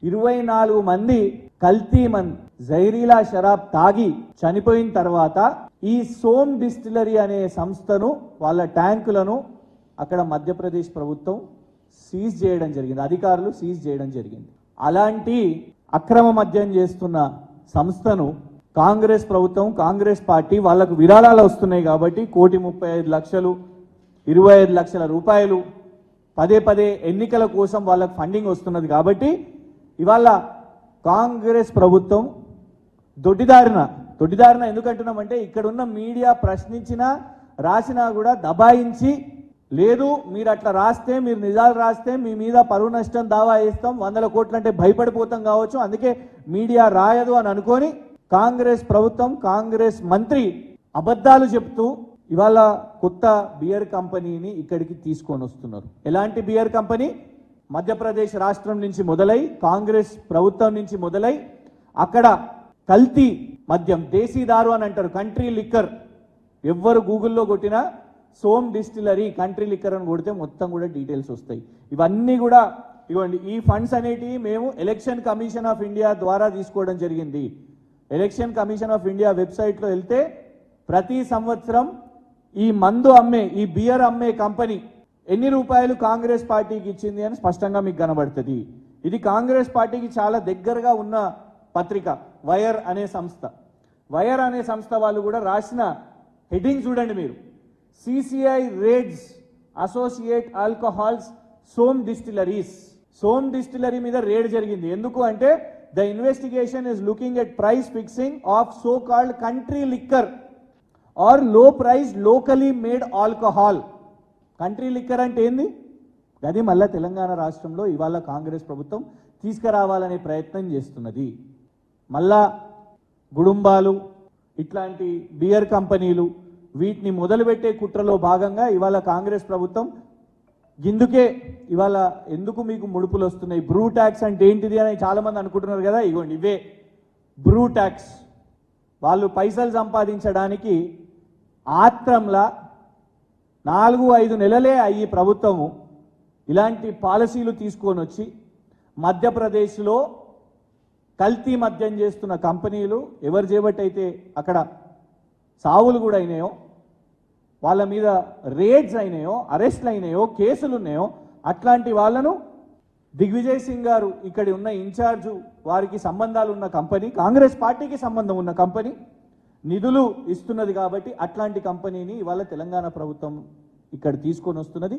24 మంది కల్తీ జైరీలా షరాబ్ తాగి చనిపోయిన తర్వాత ఈ సోమ్ డిస్టిలరీ అనే సంస్థను వాళ్ళ ట్యాంకులను అక్కడ మధ్యప్రదేశ్ ప్రభుత్వం సీజ్ చేయడం జరిగింది, అధికారులు సీజ్ చేయడం జరిగింది. అలాంటి అక్రమ మద్యం చేస్తున్న సంస్థను కాంగ్రెస్ ప్రభుత్వం, కాంగ్రెస్ పార్టీ వాళ్లకు విరాళాలు వస్తున్నాయి కాబట్టి 1,35,00,000 25 లక్షల రూపాయలు పదే పదే ఎన్నికల కోసం వాళ్ళకు ఫండింగ్ వస్తున్నది కాబట్టి ఇవాళ కాంగ్రెస్ ప్రభుత్వం దొడ్డిదారిన ఎందుకంటున్నామంటే ఇక్కడున్న మీడియా ప్రశ్నించినా రాసినా కూడా దబాయించి, లేదు మీరు అట్లా రాస్తే, మీరు నిజాలు రాస్తే మీ మీద పరువు నష్టం దావా వేస్తాం, 100 కోట్లు అంటే భయపడిపోతాం కావచ్చు, అందుకే మీడియా రాయదు అని అనుకొని కాంగ్రెస్ ప్రభుత్వం, కాంగ్రెస్ మంత్రి అబద్ధాలు చెప్తూ ఇవాళ కొత్త బియర్ కంపెనీని ఇక్కడికి తీసుకొని వస్తున్నారు. ఎలాంటి బియర్ కంపెనీ? మధ్యప్రదేశ్ రాష్ట్రం నుంచి మొదలై, కాంగ్రెస్ ప్రభుత్వం నుంచి మొదలై అక్కడ కల్తీ మద్యం, దేశీదారు అని అంటారు, కంట్రీ లిక్కర్. ఎవ్వరు గూగుల్లో కొట్టినా సోమ్ డిస్టిలరీ కంట్రీ లిక్కర్ అని కొడితే మొత్తం కూడా డీటెయిల్స్ వస్తాయి. ఇవన్నీ కూడా ఇవ్వండి. ఈ ఫండ్స్ అనేటివి మేము ఎలక్షన్ కమిషన్ ఆఫ్ ఇండియా ద్వారా తీసుకోవడం జరిగింది. ఎలక్షన్ కమిషన్ ఆఫ్ ఇండియా వెబ్సైట్లో వెళ్తే ప్రతి సంవత్సరం ఈ మందు అమ్మే, ఈ బియర్ అమ్మే కంపెనీ ఎన్ని రూపాయలు కాంగ్రెస్ పార్టీకి ఇచ్చింది అని స్పష్టంగా మీకు కనబడుతుంది. ఇది కాంగ్రెస్ పార్టీకి చాలా దగ్గరగా ఉన్న పత్రిక వైర్ అనే సంస్థ. వైర్ అనే సంస్థ వాళ్ళు కూడా రాసిన హెడ్డింగ్ చూడండి మీరు. CCI raids associate alcohols Som distilleries. Som distillery మీద రేడ్ జరిగింది. ఎందుకు అంటే the investigation is looking at price fixing of so called country liquor or low price locally made alcohol. Country liquor అంటే ఏంది? అది మళ్ళా తెలంగాణ రాష్ట్రంలో ఇవాళ కాంగ్రెస్ ప్రభుత్వం తీసుకురావాలనే ప్రయత్నం చేస్తున్నది. మళ్ళా గుడుంబాలు, ఇట్లాంటి బియర్ కంపెనీలు, వీటిని మొదలుపెట్టే కుట్రలో భాగంగా ఇవాళ కాంగ్రెస్ ప్రభుత్వం ఇందుకే ఇవాళ ఎందుకు మీకు ముడుపులు వస్తున్నాయి, బ్రూ ట్యాక్స్ అంటే ఏంటిది అని చాలా మంది అనుకుంటున్నారు కదా. ఇగోండి ఇవే బ్రూ ట్యాక్స్. వాళ్ళు పైసలు సంపాదించడానికి ఆత్రంలా 4-5 నెలలే అయ్యి ప్రభుత్వము ఇలాంటి పాలసీలు తీసుకొని వచ్చి మధ్యప్రదేశ్లో కల్తీ మద్యం చేస్తున్న కంపెనీలు ఎవరు చేపట్టయితే అక్కడ సావులు కూడా అయినాయో, వాళ్ళ మీద రేడ్స్ అయినాయో, అరెస్ట్లు అయినాయో, కేసులు ఉన్నాయో, అట్లాంటి వాళ్ళను దిగ్విజయ్ సింగ్ గారు ఇక్కడ ఉన్న ఇన్ఛార్జు, వారికి సంబంధాలు ఉన్న కంపెనీ, కాంగ్రెస్ పార్టీకి సంబంధం ఉన్న కంపెనీ నిధులు ఇస్తున్నది కాబట్టి అట్లాంటి కంపెనీని ఇవాళ తెలంగాణ ప్రభుత్వం ఇక్కడ తీసుకొని వస్తున్నది.